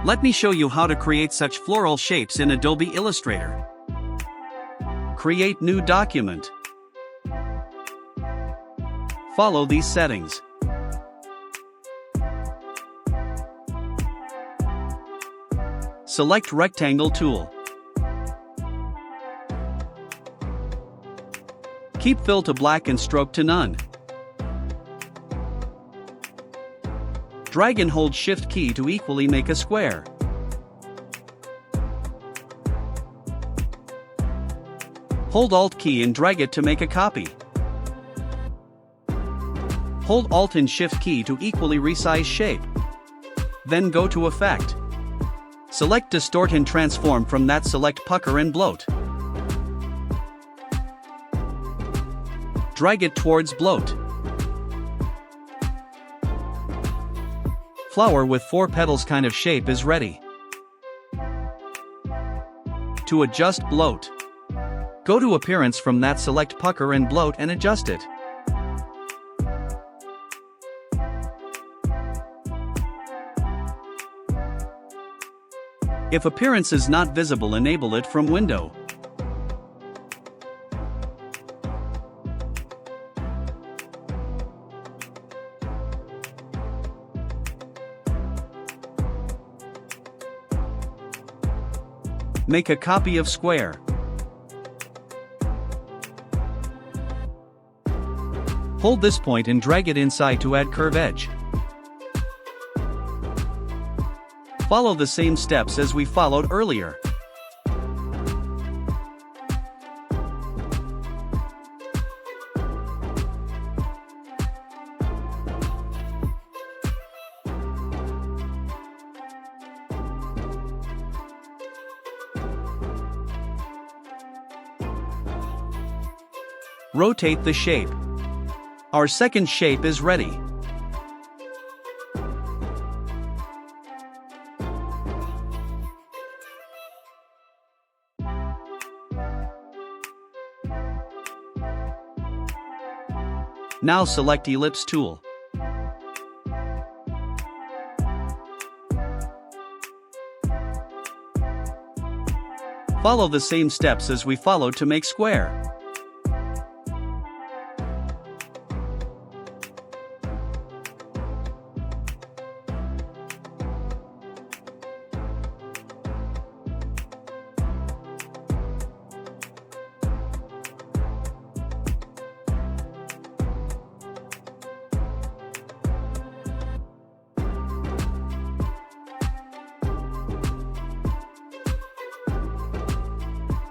Let me show you how to create such floral shapes in Adobe Illustrator. Create new document. Follow these settings. Select Rectangle tool. Keep fill to black and stroke to none. Drag and hold Shift key to equally make a square. Hold Alt key and drag it to make a copy. Hold Alt and Shift key to equally resize shape. Then go to Effect. Select Distort and Transform. From that, select Pucker and Bloat. Drag it towards Bloat. Flower with 4 petals kind of shape is ready. To adjust Bloat, go to Appearance. From that, select Pucker and Bloat and adjust it. If appearance is not visible, enable it from Window. Make a copy of square. Hold this point and drag it inside to add curve edge. Follow the same steps as we followed earlier. Rotate the shape. Our second shape is ready. Now select Ellipse tool. Follow the same steps as we followed to make square.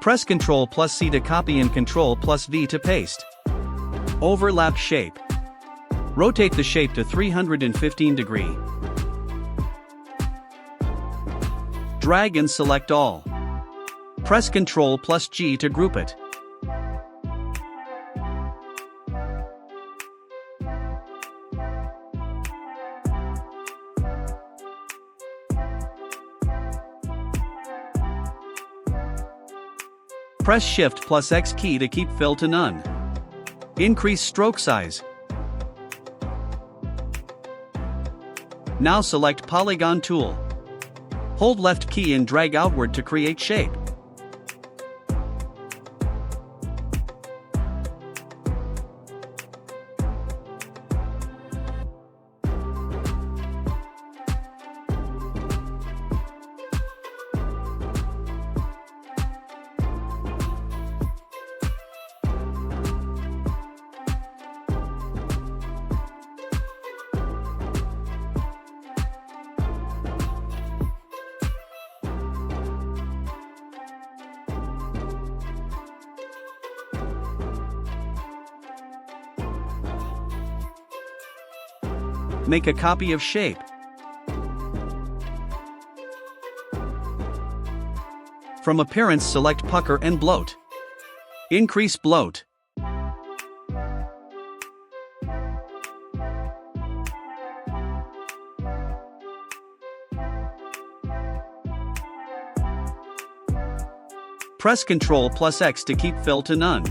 Press Ctrl+C to copy and Ctrl+V to paste. Overlap shape. Rotate the shape to 315 degree. Drag and select all. Press Ctrl+G to group it. Press Shift+X key to keep fill to none. Increase stroke size. Now select Polygon tool. Hold left key and drag outward to create shape. Make a copy of shape. From Appearance, select Pucker and Bloat. Increase Bloat. Press Ctrl+X to keep fill to none.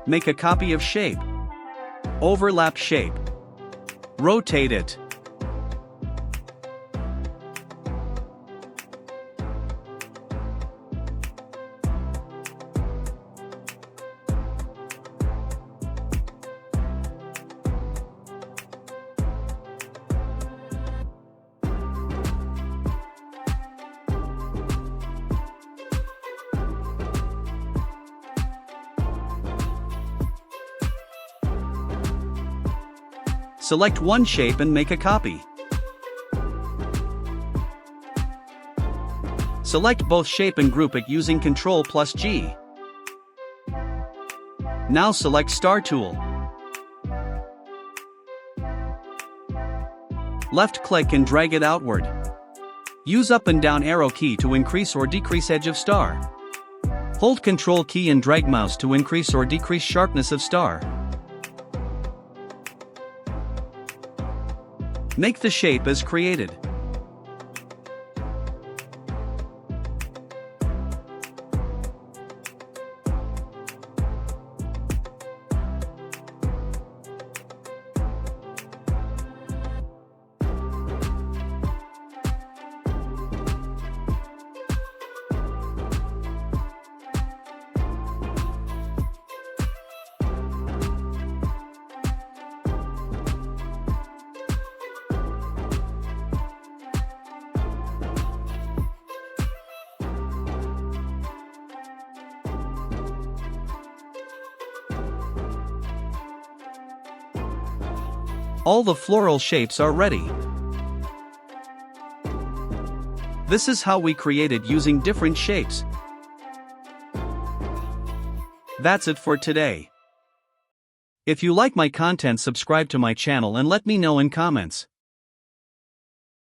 Make a copy of shape. Overlap shape. Rotate it. Select one shape and make a copy. Select both shape and group it using Ctrl+G. Now select Star tool. Left-click and drag it outward. Use up and down arrow key to increase or decrease edge of star. Hold Ctrl key and drag mouse to increase or decrease sharpness of star. Make the shape as created. All the floral shapes are ready. This is how we created using different shapes. That's it for today. If you like my content, subscribe to my channel and let me know in comments.